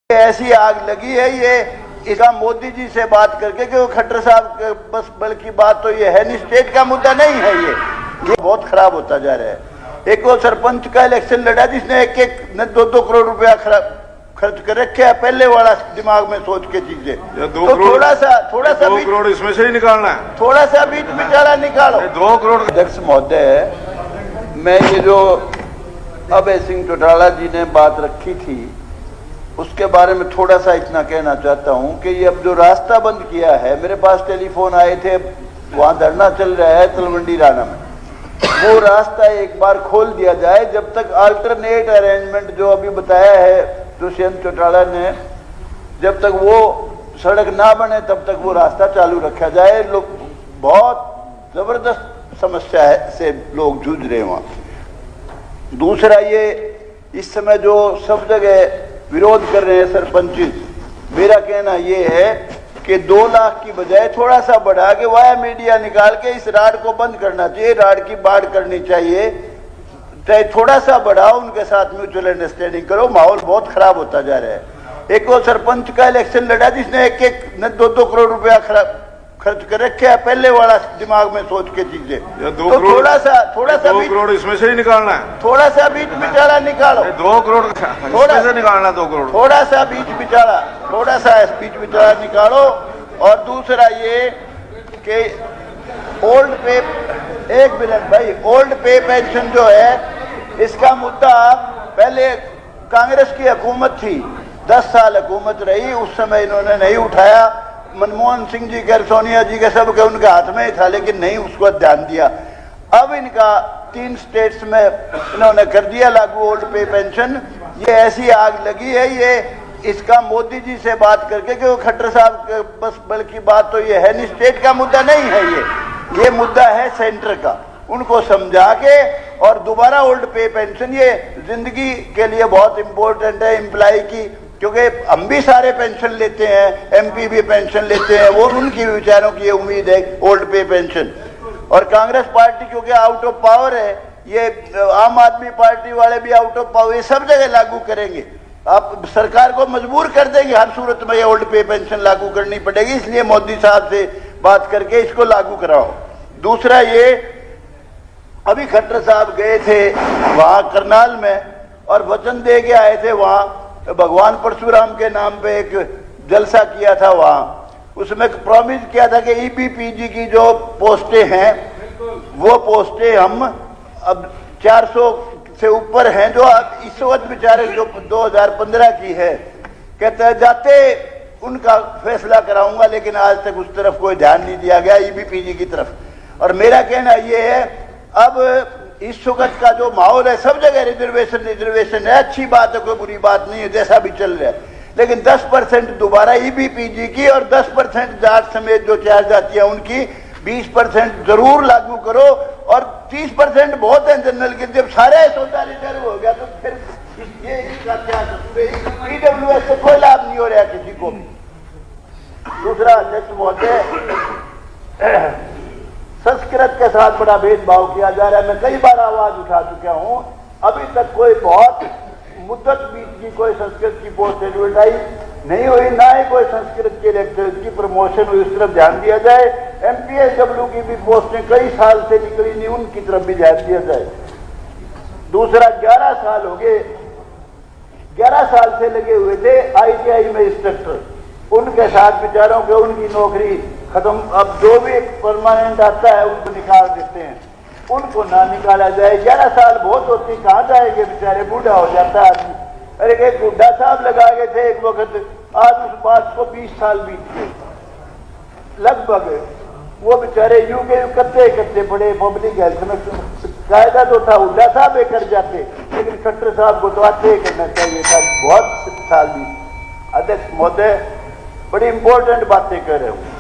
ऐसी आग लगी है ये इसका मोदी जी से बात करके कि वो खट्टर साहब बस बल्कि बात तो ये है नहीं, स्टेट का मुद्दा नहीं है ये बहुत खराब होता जा रहा है। एक वो सरपंच का इलेक्शन लड़ा जिसने एक न 2-2 करोड़ रुपया खर्च कर रखे है, पहले वाला दिमाग में सोच के चीजें तो थोड़ा सा 2 करोड़ इसमें से ही निकालना है, थोड़ा सा बीच बिचारा निकालो। 2 करोड़। अध्यक्ष महोदय, मैं ये जो अभय सिंह चौटाला जी ने बात रखी थी उसके बारे में थोड़ा सा इतना कहना चाहता हूं कि ये अब जो रास्ता बंद किया है, मेरे पास टेलीफोन आए थे, वहां धरना चल रहा है तलवंडी राना में, वो रास्ता एक बार खोल दिया जाए। जब तक अल्टरनेट अरेंजमेंट जो अभी बताया है दुष्यंत चौटाला ने, जब तक वो सड़क ना बने तब तक वो रास्ता चालू रखा जाए। लोग बहुत जबरदस्त समस्या है से लोग जूझ रहे हैं वहां। दूसरा, ये इस समय जो सब जगह विरोध कर रहे हैं सरपंच, मेरा कहना ये है कि 2 लाख की बजाय थोड़ा सा बढ़ा के वाया मीडिया निकाल के इस राड को बंद करना चाहिए, राड की बाढ़ करनी चाहिए, थोड़ा सा बढ़ाओ, उनके साथ म्यूचुअल अंडरस्टैंडिंग करो, माहौल बहुत खराब होता जा रहा है। एक वो सरपंच का इलेक्शन लड़ा जिसने एक न 2-2 करोड़ रुपया खर्च कर रखे है, पहले वाला दिमाग में सोच के चीजें तो थोड़ा सा 2 करोड़ इसमें से ही निकालना है, थोड़ा सा बीच बिचारा निकालो। 2 करोड़ इसमें से निकालना, 2 करोड़ थोड़ा सा बीच बिचारा निकालो। और दूसरा ये कि ओल्ड पे, 1 मिनट भाई, ओल्ड पे पेंशन जो है इसका मुद्दा पहले कांग्रेस की हुकूमत थी, 10 साल हुकूमत रही, उस समय इन्होंने नहीं उठाया। मनमोहन सिंह जी के, सोनिया जी के, सब के उनके हाथ में ही था, लेकिन नहीं उसको ध्यान दिया। अब इनका 3 स्टेट्स में इन्होंने कर दिया लागू ओल्ड पे पेंशन। ये ऐसी आग लगी है ये इसका मोदी जी से बात करके कि वो खट्टर साहब बस बल्कि बात तो ये है नहीं, स्टेट का मुद्दा नहीं है ये मुद्दा है सेंटर का। उनको समझा के और दोबारा ओल्ड पे पेंशन, ये जिंदगी के लिए बहुत इंपॉर्टेंट है एम्प्लॉय की, क्योंकि हम भी सारे पेंशन लेते हैं, एमपी भी पेंशन लेते हैं, वो उनकी विचारों की उम्मीद है ओल्ड पे पेंशन। और कांग्रेस पार्टी क्योंकि आउट ऑफ पावर है, ये आम आदमी पार्टी वाले भी आउट ऑफ पावर, ये सब जगह लागू करेंगे। आप सरकार को मजबूर कर देंगे, हर सूरत में ये ओल्ड पे पेंशन लागू करनी पड़ेगी, इसलिए मोदी साहब से बात करके इसको लागू कराओ। दूसरा, ये अभी खट्टर साहब गए थे वहां करनाल में और वचन दे के आए थे, वहां भगवान परशुराम के नाम पे एक जलसा किया था, वहां उसमें प्रॉमिस किया था कि ईबीपीजी की जो पोस्टें हैं वो पोस्टें हम अब 400 से ऊपर हैं, जो इस वक्त बेचारे जो 2015 की है, कहते हैं जाते उनका फैसला कराऊंगा, लेकिन आज तक उस तरफ कोई ध्यान नहीं दिया गया ईबीपीजी की तरफ। और मेरा कहना यह है, अब इस वक्त का जो माहौल है, सब जगह रिजर्वेशन है, अच्छी बात है, कोई बुरी बात नहीं है, जैसा भी चल रहा है, लेकिन 10% दोबारा ईबीपीजी की और 10% जाट समेत जो 4 जातियां उनकी 20% जरूर लागू करो। और 30% बहुत है जनरल के, जब सारे सौदा रिजर्व हो गया तो फिर ये इसका क्या ईडब्ल्यूएस से कोई लाभ नहीं हो रहा किसी को भी। दूसरा, अध्यक्ष महोदय, संस्कृत के साथ बड़ा भेदभाव किया जा रहा है, मैं कई बार आवाज उठा चुका हूं, अभी तक कोई बहुत मुद्दत बीत की कोई संस्कृत की पोस्ट एडवर्टाइज नहीं हुई, ना ही कोई संस्कृत के लेक्चर की प्रमोशन हुई, उस तरफ ध्यान दिया जाए। एमपीएसडब्ल्यू की भी पोस्टें कई साल से निकली नहीं, उनकी तरफ भी ध्यान दिया जाए। दूसरा, 11 साल हो गए, 11 साल से लगे हुए थे आईटीआई में इंस्ट्रक्टर, उनके साथ बेचारों के उनकी नौकरी खत्म, अब जो भी परमानेंट आता है उनको निकाल देते हैं, उनको ना निकाला जाए। 11 साल बहुत होती, कहाँ जाएंगे बेचारे, बूढ़ा हो जाता है आदमी। अरे एक बुढ़ा साहब लगा गए थे एक वक्त, आज उस बात को 20 साल बीत गए लगभग, वो बेचारे यूं के कत्ते पड़े पब्लिक हेल्थ में। कायदा तो था बुढ़ा साहब कर जाते, लेकिन खट्टर साहब को तो आते करना चाहिए था, बहुत साल बीत। अध्यक्ष महोदय, बड़ी इंपॉर्टेंट बातें कर रहे हूँ।